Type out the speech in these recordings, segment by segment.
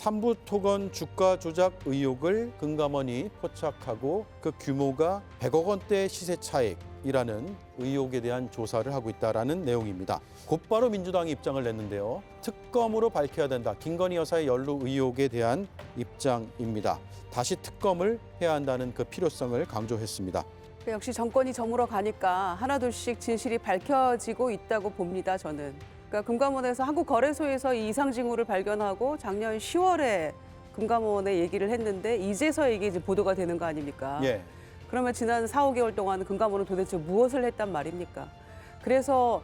삼부토건 주가 조작 의혹을 금감원이 포착하고 그 규모가 100억 원대 시세 차익이라는 의혹에 대한 조사를 하고 있다는 내용입니다. 곧바로 민주당이 입장을 냈는데요. 특검으로 밝혀야 된다. 김건희 여사의 연루 의혹에 대한 입장입니다. 다시 특검을 해야 한다는 그 필요성을 강조했습니다. 역시 정권이 저물어 가니까 하나둘씩 진실이 밝혀지고 있다고 봅니다, 저는. 그러니까 금감원에서 한국거래소에서 이 이상 징후를 발견하고 작년 10월에 금감원에 얘기를 했는데 이제서야 이게 이제 보도가 되는 거 아닙니까? 예. 그러면 지난 4, 5개월 동안 금감원은 도대체 무엇을 했단 말입니까? 그래서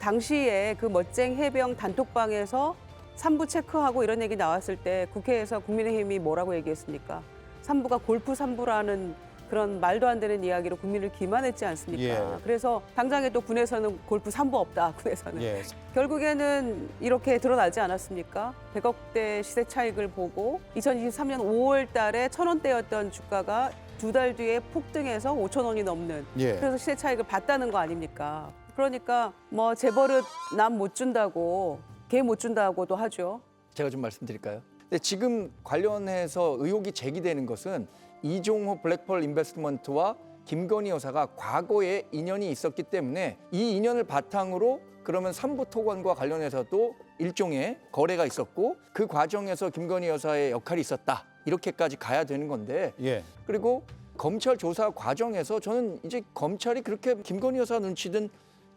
당시에 그 멋쟁 해병 단톡방에서 삼부 체크하고 이런 얘기 나왔을 때 국회에서 국민의힘이 뭐라고 얘기했습니까? 삼부가 골프 삼부라는 그런 말도 안 되는 이야기로 국민을 기만했지 않습니까? 예. 그래서 당장에 또 군에서는 골프 삼부 없다, 군에서는. 예. 결국에는 이렇게 드러나지 않았습니까? 100억대 시세 차익을 보고 2023년 5월 달에 1,000원대였던 주가가 두 달 뒤에 폭등해서 5,000원이 넘는 예. 그래서 시세 차익을 봤다는 거 아닙니까? 그러니까 뭐 재벌은 남 못 준다고 개 못 준다고도 하죠. 제가 좀 말씀드릴까요? 근데 지금 관련해서 의혹이 제기되는 것은 이종호 블랙펄 인베스트먼트와 김건희 여사가 과거에 인연이 있었기 때문에 이 인연을 바탕으로 그러면 삼부토건과 관련해서도 일종의 거래가 있었고 그 과정에서 김건희 여사의 역할이 있었다. 이렇게까지 가야 되는 건데 예. 그리고 검찰 조사 과정에서 저는 이제 검찰이 그렇게 김건희 여사 눈치든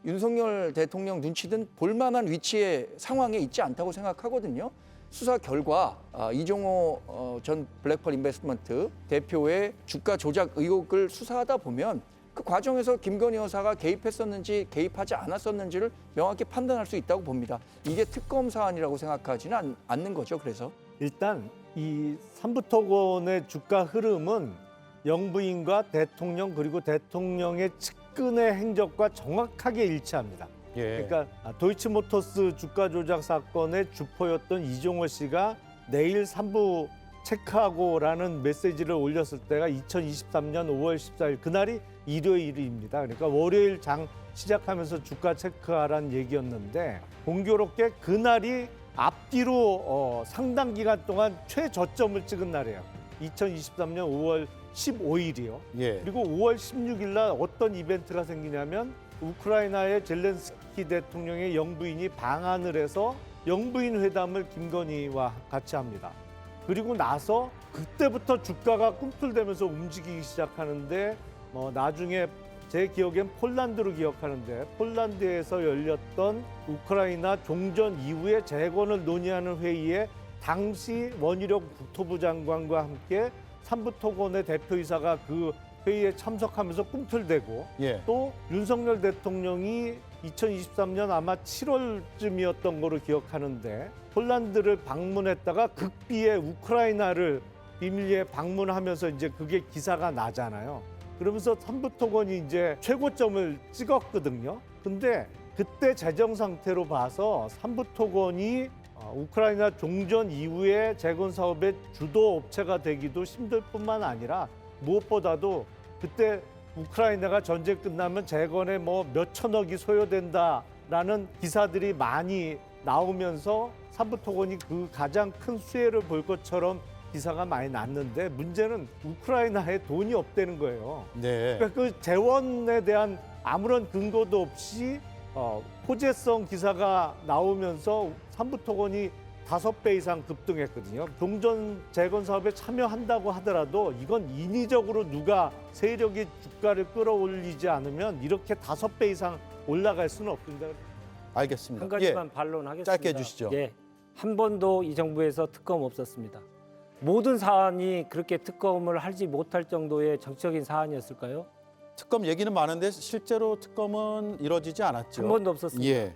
윤석열 대통령 눈치든 볼만한 위치의 상황에 있지 않다고 생각하거든요. 수사 결과 이종호 전 블랙펄 인베스트먼트 대표의 주가 조작 의혹을 수사하다 보면 그 과정에서 김건희 여사가 개입했었는지 개입하지 않았었는지를 명확히 판단할 수 있다고 봅니다. 이게 특검 사안이라고 생각하지는 않는 거죠. 그래서 일단 이 삼부토건의 주가 흐름은 영부인과 대통령 그리고 대통령의 측근의 행적과 정확하게 일치합니다. 예. 그러니까 도이치모터스 주가 조작 사건의 주포였던 이종호 씨가 내일 삼부 체크하고라는 메시지를 올렸을 때가 2023년 5월 14일 그날이 일요일입니다. 그러니까 월요일 장 시작하면서 주가 체크하라는 얘기였는데 공교롭게 그날이 앞뒤로 상당 기간 동안 최저점을 찍은 날이에요. 2023년 5월 15일이요. 예. 그리고 5월 16일 날 어떤 이벤트가 생기냐면 우크라이나의 젤렌스키 대통령의 영부인이 방한을 해서 영부인 회담을 김건희와 같이 합니다. 그리고 나서 그때부터 주가가 꿈틀대면서 움직이기 시작하는데 나중에 제 기억엔 폴란드로 기억하는데 폴란드에서 열렸던 우크라이나 종전 이후의 재건을 논의하는 회의에 당시 원희룡 국토부 장관과 함께 삼부토건의 대표이사가 그 회의에 참석하면서 꿈틀대고 예. 또 윤석열 대통령이 2023년 아마 7월쯤이었던 거로 기억하는데 폴란드를 방문했다가 극비에 우크라이나를 비밀리에 방문하면서 이제 그게 기사가 나잖아요. 그러면서 삼부토건이 이제 최고점을 찍었거든요. 근데 그때 재정 상태로 봐서 삼부토건이 우크라이나 종전 이후에 재건 사업의 주도 업체가 되기도 힘들 뿐만 아니라 무엇보다도 그때 우크라이나가 전쟁 끝나면 재건에 뭐 몇천억이 소요된다라는 기사들이 많이 나오면서 삼부토건이 그 가장 큰 수혜를 볼 것처럼 기사가 많이 났는데 문제는 우크라이나에 돈이 없다는 거예요. 네. 그러니까 그 재원에 대한 아무런 근거도 없이 호재성 기사가 나오면서 삼부토건이 5배 이상 급등했거든요. 종전 재건 사업에 참여한다고 하더라도 이건 인위적으로 누가 세력이 주가를 끌어올리지 않으면 이렇게 5배 이상 올라갈 수는 없습니다. 알겠습니다. 한 가지만 반론하겠습니다. 짧게 해주시죠. 예, 한 번도 이 정부에서 특검 없었습니다. 모든 사안이 그렇게 특검을 하지 못할 정도의 정치적인 사안이었을까요? 특검 얘기는 많은데 실제로 특검은 이루어지지 않았죠. 한 번도 없었습니다. 예.